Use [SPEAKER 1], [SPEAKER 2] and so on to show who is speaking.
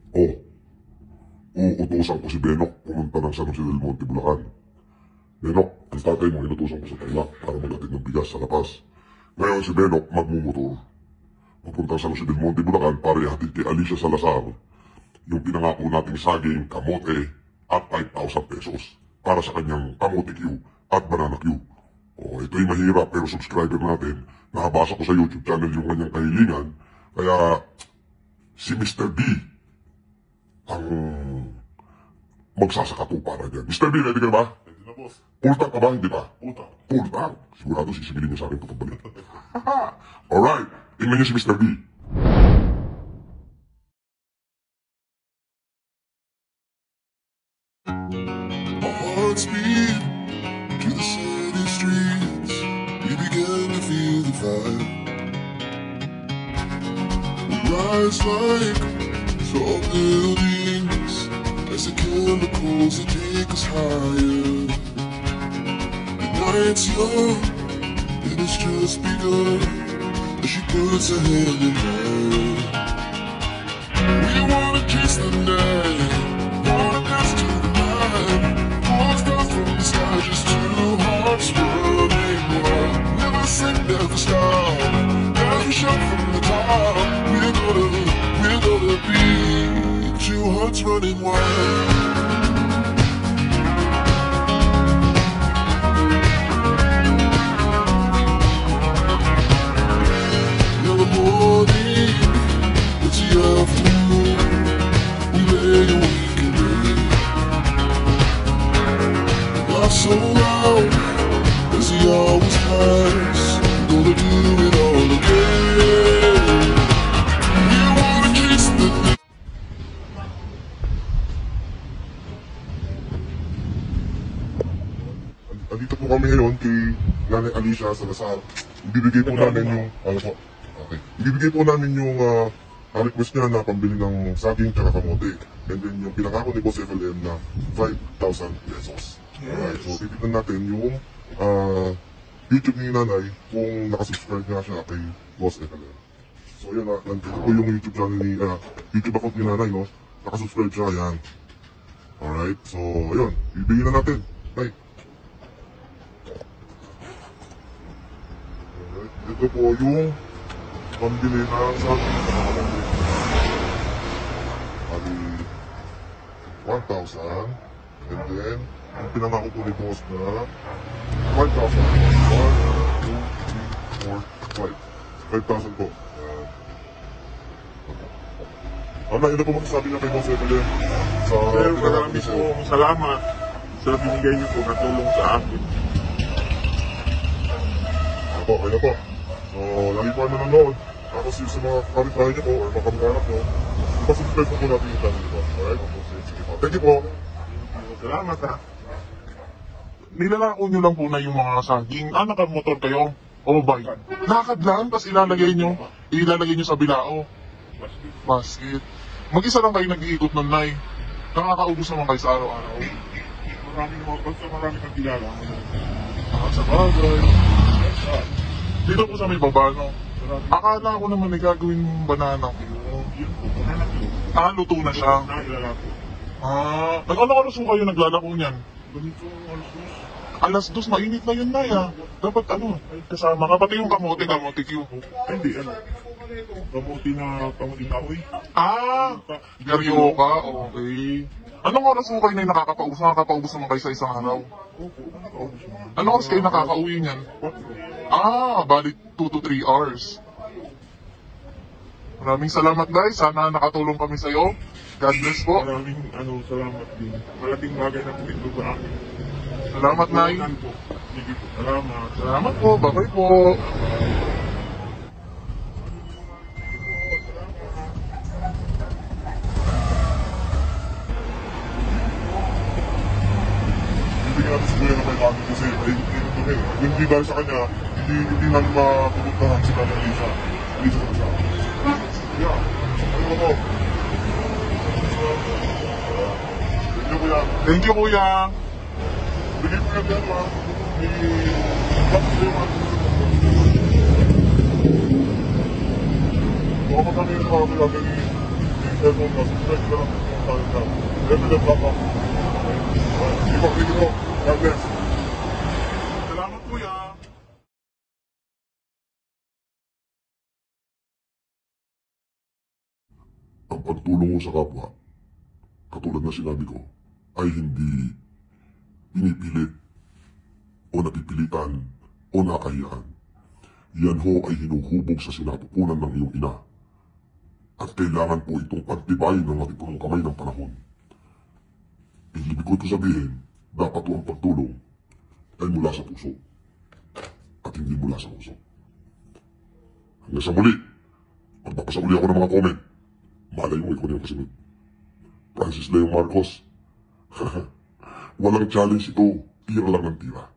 [SPEAKER 1] Oh, uutusan ko si Benok pumunta ng San Jose del Monte, Bulacan. Benok, ang tatay mo inutusan ko sa Tarlac para maghatid ng bigas sa lapas. Ngayon si Benok magmumotor. Pupunta sa San Jose del Monte, Bulacan para ihatid kay Alicia Salazar yung pinangako nating saging, kamote at 5,000 pesos para sa kanyang kamote Q at banana Q. Oh, ito'y mahirap pero subscriber natin. Nakabasa ko sa YouTube channel yung kanyang kahilingan. Kaya si Mr. B ang magsasakatuparan dyan. Mr. B, ready ka na ba?
[SPEAKER 2] Ready na, boss.
[SPEAKER 1] Full tank ka ba? Hindi pa?
[SPEAKER 2] Full tank.
[SPEAKER 1] Full tank. Sigurado sisingilin niya sa akin ito pagbalik. Alright, tingnan niyo si Mr. B.
[SPEAKER 3] My heart's beat to the city streets. We began to feel the fire. We rise like tall buildings as the chemicals that take us higher. The night's young and it's just begun as she puts her hand in mine. We wanna chase the night, wanna dance to the night. Pulling stars from the sky, just two hearts running wild. Never sink, never stop. As we shout from the top, we're gonna be two hearts running wild. So loud as he always has, we're gonna do it all again. We wanna chase the
[SPEAKER 1] Andito po kami ngayon kay Nanay Alicia Salazar. Ibibigay po namin yung, ibibigay po namin yung request niya na pambili ng saging tsaka kamote. And then yung pinakako ni Boss FLM na 5,000 pesos. Alright, so titignan natin yung YouTube ni Nanay kung nakasubscribe nga siya kay Boss FLM. So yan, nandito po yung YouTube channel ni, YouTube account ni Nanay, no? Nakasubscribe siya, yan. Alright, so ayun, ibigay na natin. Bye. Alright, ito po yung pambili ng saging sa mga pambili. Bali, 1,000. And then, ang pinangako po ni Boss na 5,000. 1, 2, 3, 4, 5. 5,000 po. Ano, yun na po magsasabi niya kay Boss FLM sa
[SPEAKER 2] Sir,
[SPEAKER 1] pinangako
[SPEAKER 2] maraming
[SPEAKER 1] niya sa'yo.
[SPEAKER 2] po salamat sa binigay niyo po na tulong sa akin.
[SPEAKER 1] Ano po, kaya po. So, lagi po nanonood. Tapos yung sa mga kapitbahay niyo po or mga kamag-anak niyo, ipasubscribe po natin yung channel ko. Alright? Sige po. Thank you po.
[SPEAKER 2] Salamat, ha.
[SPEAKER 4] Nilalako nyo lang po na yung mga saging. Nakamotor kayo? O bike? Lakad lang, tapos ilalagay nyo sa bilao. Basket. Mag-isa lang kayo nag-iikot nun, Nay. Nakakaubos naman kayo sa araw-araw.
[SPEAKER 2] Maraming kang kilala.
[SPEAKER 4] Sa bagay. Dito po sa may baba, no? Akala ko naman ay gagawin mong banana. Luto na siya.
[SPEAKER 2] Nakilala ko.
[SPEAKER 4] Nag-ano oras mo kayo naglalako niyan?
[SPEAKER 2] Ganito,
[SPEAKER 4] Alas 2, mainit na yun, Nay, Dapat kasama ka. Pati yung kamote Q.
[SPEAKER 2] hindi, kamuti na amoy.
[SPEAKER 4] Garyo ka, okay. Anong oras mo kayo na nakakapaubos? Nakakapaubos naman kayo sa isang araw?
[SPEAKER 2] Opo, nakaubos mo.
[SPEAKER 4] Anong oras kayo nakakauwi niyan? Bali 2 to 3 hours. Maraming salamat, Nay. Sana nakatulong kami sa'yo. God bless po.
[SPEAKER 2] Maraming salamat din. Malaking bagay na po ito sa akin.
[SPEAKER 4] Salamat, Nay.
[SPEAKER 2] Sige po, salamat.
[SPEAKER 4] Salamat po. Bye-bye po.
[SPEAKER 1] Bibigyan natin si Kuya ng 500 kasi hindi dahil sa kanya, hindi namin mapupuntahan si Nanay Alicia. Alicia Salazar. Yeah. Ano mo? Thank you, Kuya.
[SPEAKER 4] Thank you, Kuya.
[SPEAKER 1] Bigay po yung gano'n, tapos yung baka pa kami yung mga
[SPEAKER 2] cellphone mo, subscribe ka lang sa channel na. Evident Papa. Sige po. God bless.
[SPEAKER 4] Salamat kuya.
[SPEAKER 1] Ang pagtulong mo sa kapwa, katulad na sinabi ko, ay hindi pinipilit o napipilitan o nakahiyaan. Yan ho ay hinuhubog sa sinapupunan ng iyong ina. At kailangan po itong pagtibayin ng matipunong kamay ng panahon. Ibig ko ito sabihin, dapat ho ang pagtulong ay mula sa puso at hindi mula sa puso. Hanggang sa muli, magpapasa uli ako ng mga comment. Malay mo, ikaw na yung kasunod. Francis Leo Marcos. Walang challenge ito, tira lang ng tira.